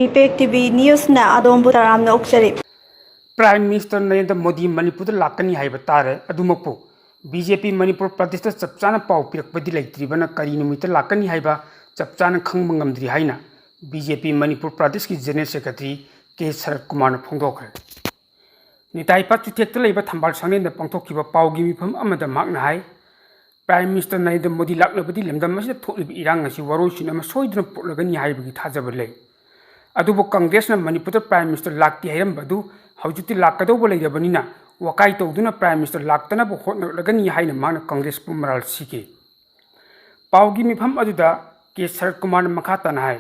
ꯏꯄꯦꯛ TV ꯅ꯭ꯌꯨꯁꯅ ꯑꯗꯣꯝꯕꯨ ꯇꯔꯥꯝꯅ ꯑꯣꯛꯆꯔꯤ꯫ Prime minister Narendra Modi Manipur लाकनी है तारे अदुमकपु बीजेपी मणिपुर प्रदेश चपचाना पाव पिरक्पदि लेत्रिबना करी नुमित लाकनी है चपचाना खंग ngamdri हाइना बीजेपी मणिपुर प्रदेश की जनरल सेक्रेटरी के शरद कुमार फोंदोखरे निताई पाचुतेक लेबा थंबाल संगेन पंथोखिबा पावगी मिफम अमदा माकना हाय प्राइम मिनिस्टर नरेंद्र मोदी लाकनबदि लेमदम मसिदा थोलिबि इरांग असि वरोसिन अमा सोइदना पोटलगनी हाइबगी थाजबा लै अदुबो कांग्रेसना मणिपुर प्राइम मिनिस्टर लाक्ति हाइरमबदु हौजुति लाकदौब लेरबनिना वकाई तौदुना प्राइम मिनिस्टर लाक्तनबो होटनगनी हाइना माना कांग्रेस पु मराल सिके पावगी मिफम अदुदा के शरद कुमार मखा तना है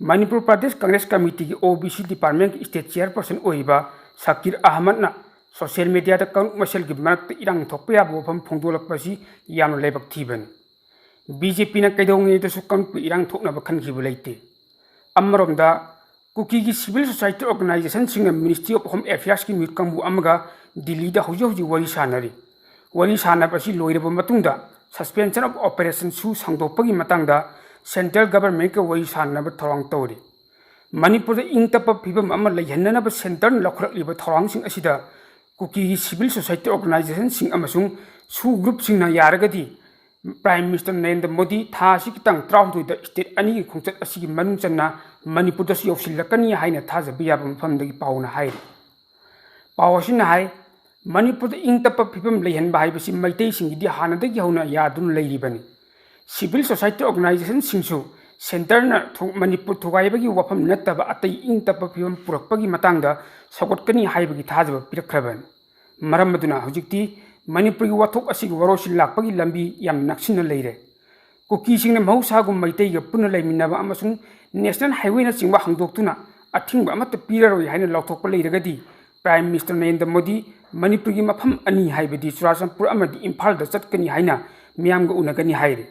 मणिपुर प्रदेश कांग्रेस कमिटी की ओबीसी डिपार्टमेंट की स्टेट चेयरपर्सन ओइबा शकीर अहमदना सोशल मीडिया दा कांग मसल की मरक इरांग थोकपा याबो फम फोंदोलकपसि याम लेबक थीबन बीजेपी ना कैदौंगेदसु कांग इरांग थोकनबा खनखिबु लेते अमरोमदा कुकी की सिविल सोसाइटी ऑर्गेनाइजेशन सिंह मिनिस्ट्री ऑफ होम अफेयर्स की मीट कांगबु अमगा दिल्ली दा हौजि हौजि वरी सानबसि लोइरबा मतुंगदा सस्पेंशन ऑफ ऑपरेशन सु सांदोपगी मतंगदा सेंट्रल गवर्नमेंट के वरी सानब थौरांग तौरी मणिपुर इंग तप फिबम अमा लैहन्नब सेंटर लखरकलिबा थौरांग सिंग असिदा कुकी की सिविल सोसाइटी ऑर्गेनाइजेशन सिंग अमसुंग सु ग्रुप सिंगना यारगदी प्राइम मिनिस्टर नरेंद्र मोदी था सिकितंग त्राउदुदा स्टेट अनि की खोंचत असिगी मनुंग चन्ना मणिपुर दसु यौसिलकनी हाइना थाजबि याबा मफमदगी पाउना हाइ पावसिना हाइ मणिपुर इंग तप फिबम लैहनबा हाइबसि Meitei सिंगिदि हानदगी हौना यादुन लैरिबनि civil society organisation सिंगसु सेंटरना Manipur थुगाइबगी वफम नत्तबा अतै इंग तप फिबम पुरक्पगी मतंगदा सगोटकनी हाइबगी थाजबा पिरखरबन मरम मदुना हुजिक्ति मणिपुर की वाथोक असिगी वरोसि लाकपगी लंबी याम नक्सिन लैरे कुकी सिंगना महौसागुम मैतैगा पुनः लैमिनबा अमसुंग नेशनल हाईवे ना चिंबा हंगदोक्तुना अथिंग अमत पीररोय हाइना लौथोकपा लैरगदी प्राइम मिनिस्टर नरेंद्र मोदी मणिपुर की मफम अनि हाइबदी चुराचंदपुर अमदी इम्फाल दा चटकनी हाइना मियामगा उनगनी हाइरे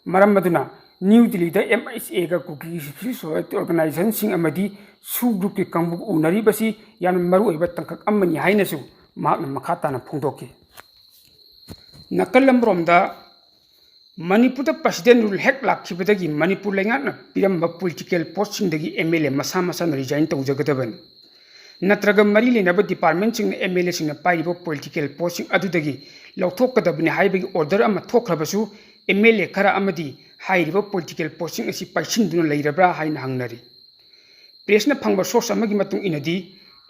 मरम मदुना न्यू दिल्ली दा MHA गा कुकी सिविल सोसाइटी ऑर्गेनाइजेशन सिंग अमदी सु ग्रुप के कांगबु उनरिबसि याम मरु ओइबा तंखक अमनी हाइनासु महाकना मखा ताना फोंदोके नकलमरोमदा मणिपुर प्रेसिडेंट रूल हेक लाखिबदगी मणिपुर लेंगाकना पिरंबा पॉलिटिकल पोस्टिंगदगी MLA मसा मसाना रिजाइन तौजगदबन नत्रगा मरी लेनबा डिपार्टमेंट सिंग MLA सिंग पाइरिबो पॉलिटिकल पोस्टिंग अदुदगी लौथोकदबनि हाइबगी ऑर्डर अमा थोखरबसु MLA खरा अमदी हाइरिबो पॉलिटिकल पोस्टिंग असि पाइसिंदुना लैरब्रा हाइना हंगनरी प्रेसना फंगबा सोर्स अमगी मतुंग इनदी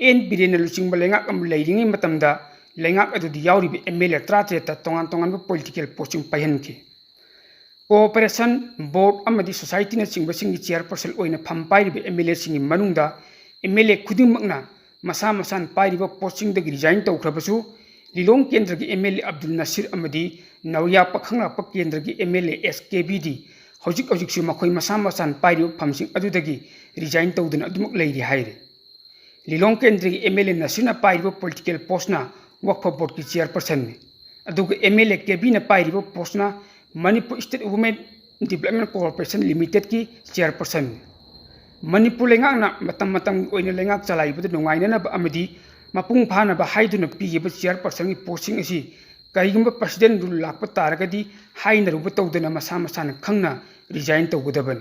एन बिरेन लुचिंगबा लेंगाक अम लैरिंगै मतमदा लेंगाक अदुदि याउरिबे MLA 33 तोंगान तोंगानबा political posting पाइहनखि cooperation board अमदी society ना चिंबसिंग चेयरपर्सन ओइना फम पाइरिबे MLA सिंग मनुंगदा MLA खुदिमकना मसा मसान पाइरिबा पोस्टिंग दगी रिजाइन तौखरबसु लिलोंग केंद्र की MLA अब्दुल नसीर अमदी नवया पखंगलाप केंद्र की MLA SKBD हौजिक हौजिकसु मखोय मसा मसान पाइरिबा फमसिंग अदुदगी रिजाइन तौदना अदुमक लैरि हाइरे लिलोंग केंद्र की MLA नसीरना पाइरिबा पॉलिटिकल पोस्टना वक्फ बोर्ड की चेयरपर्सन ने अदुगा MLA KB ना पाइरिबा पोस्टना Manipur state women development corporation limited की चेयरपर्सन मणिपुर लेंगाकना मतम मतम ओइना लेंगाक चलाइबद नुंगाइननबा अमदी मपुंग फानबा हाइदुना पीगिबा चेयरपर्सन की पोस्टिंग असि करिगुंबा प्रेसिडेंट रूल लाकपा तारगदी हाइनरुबा तौदना मसा मसाना खंगना रिजाइन तौगदबन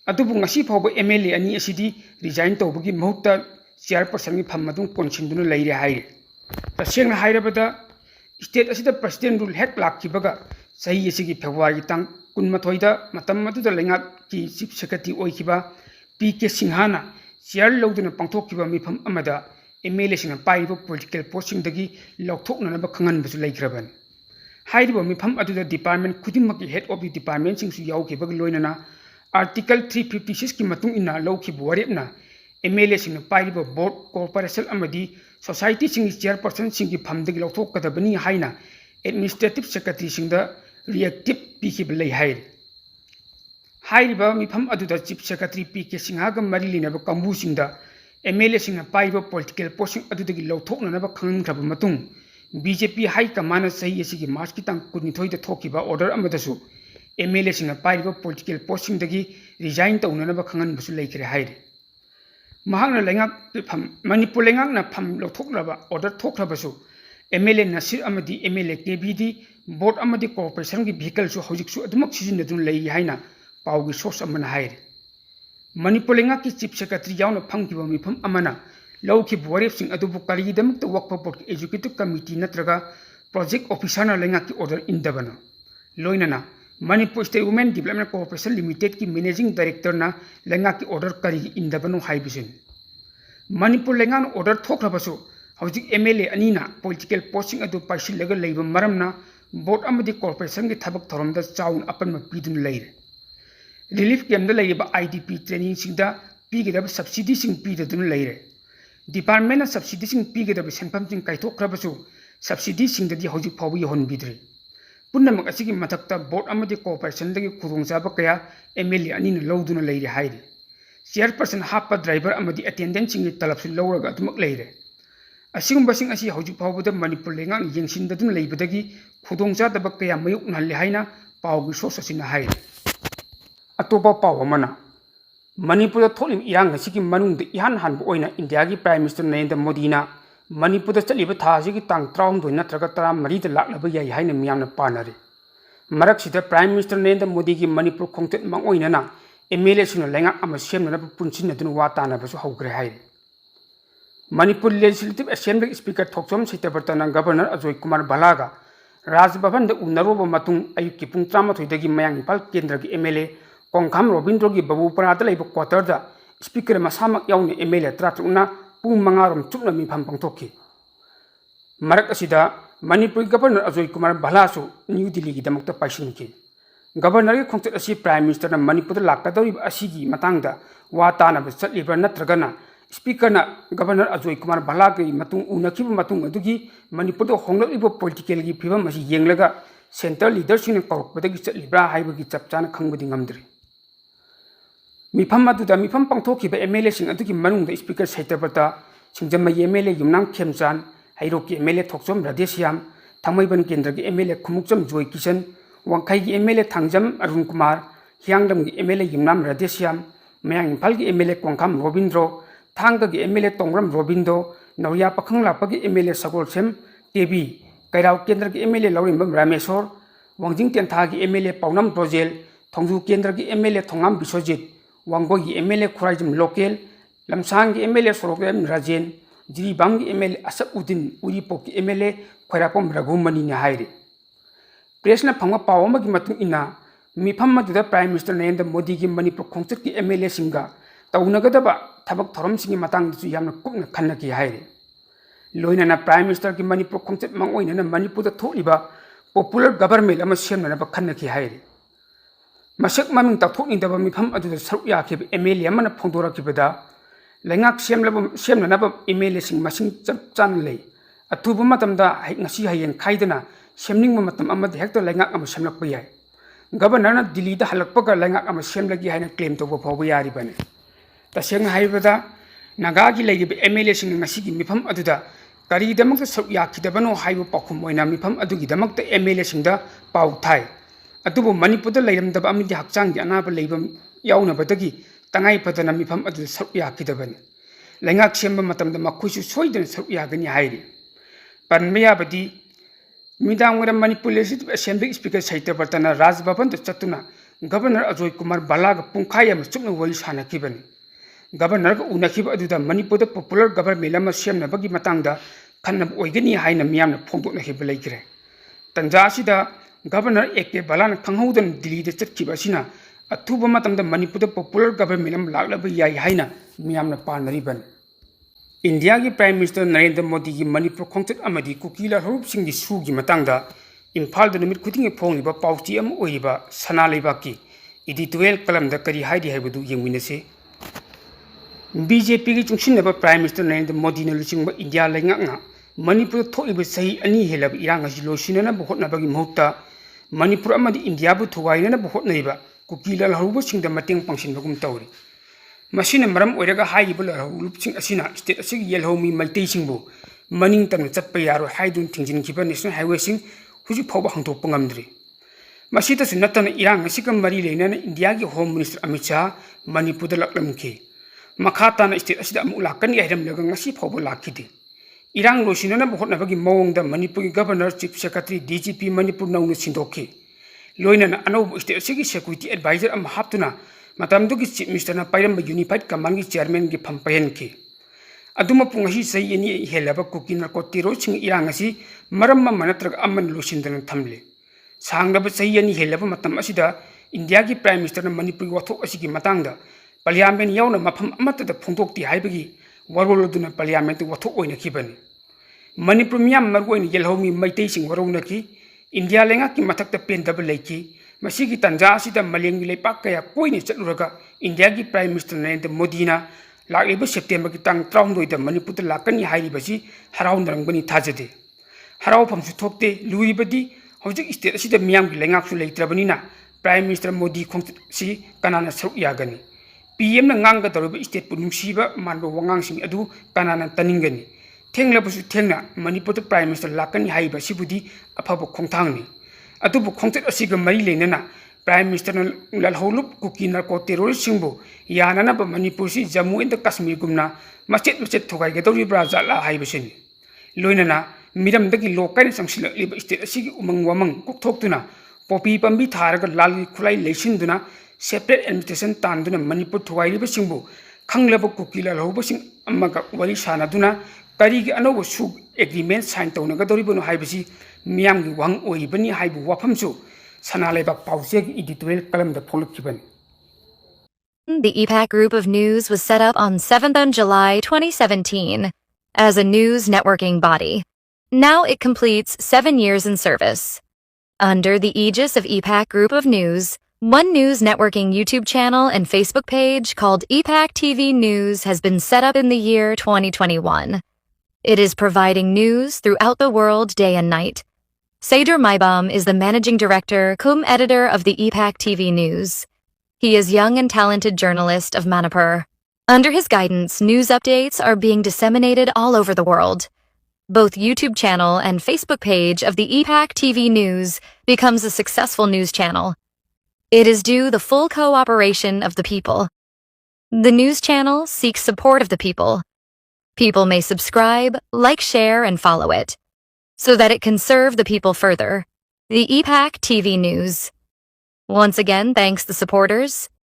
अदुबु ngasi फावबा MLA अनि असिदि रिजाइन तौबगी महुक्ता चेयरपर्सन की फम मदुं कोनसिंदुना लैरे हाइरे तसेंगना हाइरबदा स्टेट असिदा प्रेसिडेंट रूल हेक लाखिबगा सही असिगी फेब्रुवारी तंग 12 मतम मदुदा लेंगाक की चीफ सेक्रेटरी ओइखिबा PK सिंहाना चेयर लौदुना पंगथोखिबा मिफम अमदा MLA सिंह पाइरिबा पॉलिटिकल पोस्टिंग दगी लौथोकननबा खंगनबसु लैखरबन हाइरिबा मिफम अदुदा डिपार्टमेंट खुदिमकी हेड ऑफ द डिपार्टमेंट सिंगसु याउखिबग लोइनना आर्टिकल 356 की मतुंग इना लौखिबु वरेपना MLA सिंह पाइरिबा बोर्ड कॉर्पोरेशन अमदी सोसाइटी सिंग चेयरपर्सन सिंग की फमदगी लौथोकदबनी हाइना एडमिनिस्ट्रेटिव सेक्रेटरी सिंह द रिएक्टिव पीखिब लै हाइर हाइरिबा मिफम अदुदा चीफ सेक्रेटरी PK सिंहागा मरी लिनबा कांबू सिंह द MLA सिंह पाइरिबा पॉलिटिकल पोस्टिंग अदुदगी लौथोकननबा खंगनख्रबा मतुंग BJP हाई कमान सही असिगी मार्च की तंग 19 दा थोखिबा ऑर्डर अमदसु MLA सिंह पाइरिबा पॉलिटिकल पोस्टिंग दगी रिजाइन तौननबा खंगनबसु लैखरे हाइरे महांगना लेंगाक फम मणिपुर लेंगाकना फम लौथोकनबा ऑर्डर थोखरबसु MLA नसीर अमदी MLA KBD बोर्ड अमदी कॉर्पोरेशन की व्हीकल सु हौजिकसु अदुमक सिजिनदुन लैरि हाइना पाउगी सोर्स अमना हाइरे मणिपुर लेंगाकी चीफ सेक्रेटरी यावना फंगिबा मिफम अमना लौखिब वारेपसिंग अदुबु करिगिदमक्ता वक्फ बोर्ड एजुकेटिव कमिटी नत्रगा प्रोजेक्ट ऑफिसर लेंगाकी ऑर्डर इंदबना लोइनना Manipur state women development corporation limited की मैनेजिंग डायरेक्टर ना लेंगाकी ऑर्डर करी इंदबनो हाइबिसिन मणिपुर लेंगान ऑर्डर थोखरबसु हौजिक एमएलए अनीना पॉलिटिकल पोस्टिंग अदु पाइसिलगा लेबा मरमना बोर्ड अमदी कॉर्पोरेशन के थबक थोरमदा चाउन अपन पीदुन लेरे रिलीफ कैम्प लेबा आईडीपी ट्रेनिंग सिंगदा पीगदब सब्सिडी सिंग पीदुन लेरे डिपार्टमेंट सब्सिडी सिंग पीगदब सेंफम सिंग काइथोखरबसु सब्सिडी सिंगदि हौजिक फावबा यहोनबिद्रे पुनमक असिगी मथक्ता बोर्ड अमदी कॉर्पोरेशन दगी खुदोंचाबा कया एमएलए अनीना लौदुना लेरे हाइरे चेयरपर्सन हापा ड्राइवर अमदी अटेंडेंट सिंग तलबसु लौरगा अदुमक लेरे असिगुंबसिंग असी हौजिक फावबदा मणिपुर लेंगान येंसिनदुन लेबदगी खुदोंचादबा कया मयुकनहल्ले हाइना पावगी सोर्स असिना हाइरे अतोपा पाव अमना मणिपुर थोलिम इरांग असिगी मनुंग इहान हानबो ओइना इंडिया की प्राइम मिनिस्टर नरेंद्र मोदी ना मणिपुर चलिबा थासिगी तांग 32 नत्रगा 13 लाक्लबा याई हाइना मियामना पानरे मरकसिदा प्राइम मिनिस्टर नरेंद्र मोदी की मणिपुर खोंगचत मंग ओइनाना एमएलए सिंह लेंगा अमा सेमनब पुनसिनदुन वा तानाबसु हौग्रे हाइरे Manipur legislative assembly speaker Thokchom सितबर्तना गवर्नर अजय कुमार भलागा राजभवन उनरोब मतुंग अयुक्की पुंग 13 मयांग इम्फाल केंद्र की एमएलए कोंखाम रोबिंद्रो की बबूपरादा लेब क्वार्टर स्पीकर मसामक याउन एमएलए 13 पुंग 5 चुपना मिफम पंगथोखी मरक असिदा मणिपुर गवर्नर अजय कुमार भलासु न्यू दिल्ली की दमकता पाइसिनकी गवर्नर की खोंगचत असी प्राइम मिनिस्टर मणिपुर लाकदौरिब असिगी मतंगदा वा तानाब चलिबा नत्रगना स्पीकर गवर्नर अजय कुमार भला की उनखिब मणिपुर होंगलिब पॉलिटिकल की फिवम येंगलगा सेंट्रल लीडरसिंग कौरकपदगी चलिब्रा हाइबगी चपचाना खंगबदी ngamdri मिफम अदुदा मिफम पंगथोखिबा एमएलए सिंग अदुगी मनुंगदा स्पीकर सैतबता सिंगजमई एमएलए युमनाम खेमचान हैरोकी एमएलए थोक्चोम राधेश्याम थंगमैबन केंद्र की एमएलए खुमुकचम जोय किशन वांखै की एमएलए थांगजम अरुण कुमार हियांगदम की एमएलए युमनाम राधेश्याम मयांग इम्फाल की एमएलए कोंखाम रोबिंद्रो थांग की एमएलए तोंगरम रोबिंदो नौरिया पखंग लापा की एमएलए सगोलसेम टेबी कैराव केंद्र की एमएलए लौरिंबम रामेश्वर वांजिंग तेंथा की एमएलए पौनम प्रोजेल थोंजू केंद्र की एमएलए थोंगाम बिश्वजित वांगो की एमएलए खुराइजम लोकेल लमसांग की एमएलए सोरोगम राजेन जिरीबाम की एमएलए असदउद्दीन उरीपोक की एमएलए खैरापम रघुमनी ने हाइरे प्रेसना फंग पाव की मतुंग इना मिफम मदुदा प्राइम मिनिस्टर नरेंद्र मोदी की मणिपुर खोंगचत की एमएलए सिंगा तौनगदबा थबक थोरमसिंगी मतंगदसु यामना कुपना खन्नकी हाइरे लोइनना प्राइम मिनिस्टर की मणिपुर खोंगचत मंग ओइनना मणिपुर थोलिबा पॉपुलर गवर्नमेंट अमा सेमनबा खन्नकी हाइरे मसक ममिंग तथोनिदबा मिफम अदुदा सरुक याखिब एमएलए अमना फोंदोरकिबदा लेंगाक सेमनबा एमएलए सिंग मसिंग चप चान ले अथुबा मतमदा ngasi हायेन खाइदना सेमनिंग मतम अमदि हेक्टर लेंगाक अमा सेमलकपा याय गवर्नर दिल्ली दा हलकपगा लेंगाक अमा सेमलगी हायना क्लेम तोबा फावबा यारिबने तसेंग हाइबदा नागा की लेगिब एमएलए सिंग ngasi की मिफम अदुदा करीदमक सरुक याखिदबनो हाइबो पाखुम ओइना मिफम अदुगी दमक एमएलए सिंगदा पाउ थाय अदुबो मणिपुर लेरमदब अमिदि हक्चांग अनाब लेबम याउनबदगी तंगाई फदना मिफम अदु सरुक याखिदबने लेंगाक सेम मतमद मखुसु सोइदन सरुक यागनी हाइरे पनमयाबदी मिदांगरम मणिपुर लेजिस्लेटिव असेंबली स्पीकर सैतबर्तना राजभवन चतुना गवर्नर अजय कुमार भलाग पुंखाय अम चुपना वरी सानखिबने गवर्नर को उनखिब अदुदा मणिपुर पॉपुलर गवर्नमेंट अमा सेमनबगी मतंगदा खन्नब ओइगनी हाइना मियामना फोंदोकनखिब लेखिरे तंजासिदा गवर्नर एके भलान खंगहौदन दिल्ली चटखिबसिना अथुब मतमदा मणिपुर पॉपुलर गवर्नमेंट अमा लागलब याई हाइना मियामना पानरिबन इंडिया की प्राइम मिनिस्टर नरेंद्र मोदी की मणिपुर खोंगचत अमदी कुकीला हरुपसिंगी सुगी मतंगदा इम्फाल नुमित खुदिंग फोंगिबा पाउची अमा ओइरिबा सना लेबाकी एडिटोरियल कलमदा करी हाइदि हाइबदु येंगमिनसे बीजेपी की चुंगसिनब प्राइम मिनिस्टर नरेंद्र मोदी ने लुचिंग इंडिया लेंगांगा मणिपुर थोइब सही अनी हेलब इरांग असि लोसिनब होटनबगी महुत्ता मणिपुर अमदी इंडिया बु थुगाइनब होटनैबा कुकीला हरुबसिंगदा मतेंग पंगसिनबगुम तौरि मसिना मरम ओइरगा हाइब लरुपसिंग असिना स्टेट असिगी येलहौमी मल्टेसिंगबु मनिंग तन चप्पा यारो हाइदुन थिंजिनखिबा नेशनल हाईवेसिंग हुजि फावबा हंतोकपा ngamdri मसिदसु नतन इरांग असिगा मरी लेनना इंडिया की होम मिनिस्टर अमित शाह मणिपुर लक्लमखि मखा ताना स्टेट असिदा अमुक लाकनी हाइरमलगा ngasi फावबा लाखिदे इरांग लोसिनना होटनबगी मवंगदा Manipur governor chief secretary DGP Manipur नौना सिंदोखि लोइनना अनौब स्टेट असिगी सिक्यूरिटी एडवाइजर अमा हापतुना matamdugi chief minister na pairamba unified command gi chairman gi pham pahen ki aduma pung hi sei ani helaba kuki narcotic ro ching irang asi maram ma manatrag aman lusindana thamle sanglaba sei ani helaba matam asida india gi prime minister na manipur wathok asigi matangda parliament yauna mafam amata da phongdokti haibagi waroloduna parliament wathok oina kibani manipur miyam margoin yelhomi maitei sing warona ki india lenga ki mathakta pendaba leiki masigi tanja asida malengi lepak kaya koini chatluraga india gi prime minister narendra modi na lakliba september ki tang 32 da manipur da lakani hairibasi harau narangani thajade harau phamsu thokte luibadi hojik state asida miyam gi lenga su leitrabani na prime minister modi khong si kanana saruk yagani pm na ngang ga doroba state pu nungsiba manbo wangang sing adu kanana taningani thenglabusu thengna manipur da prime minister lakani haibasi budi afaba khongthangni adubu khongtet asiga mari lenana prime minister lalholup kuki narco terrorist singbu yanana ba manipur si jammu and kashmir gumna machet thogai ga dori bra jala haibasini loinana miram dagi lokai sangsil liba state asigi umang wamang kokthokduna popi pambi tharaga lali khulai leisinduna separate administration tanduna manipur thogai liba singbu khanglaba kuki lalhobu sing amaga wali sanaduna karigi anobo su agreement sign tawnaga dori bono haibasi miyam gi wang oibani haibu wafamsu sanaleba pause editorial kalam da folkiban. The EPAC Group of News was set up on 7th July 2017 as a news networking body. Now it completes 7 years in service. Under the aegis of EPAC Group of News, one news networking YouTube channel and Facebook page called EPAC TV News has been set up in the year 2021. It is providing news throughout the world day and night. Saidur Maibam is the managing director cum editor of the EPAC TV News. He is young and talented journalist of Manipur. Under his guidance, news updates are being disseminated all over the world. Both YouTube channel and Facebook page of the EPAC TV News becomes a successful news channel. It is due the full cooperation of the people. The news channel seeks support of the people. People may subscribe, like, share, and follow it, so that it can serve the people further. The EPAC TV News. Once again, thanks the supporters.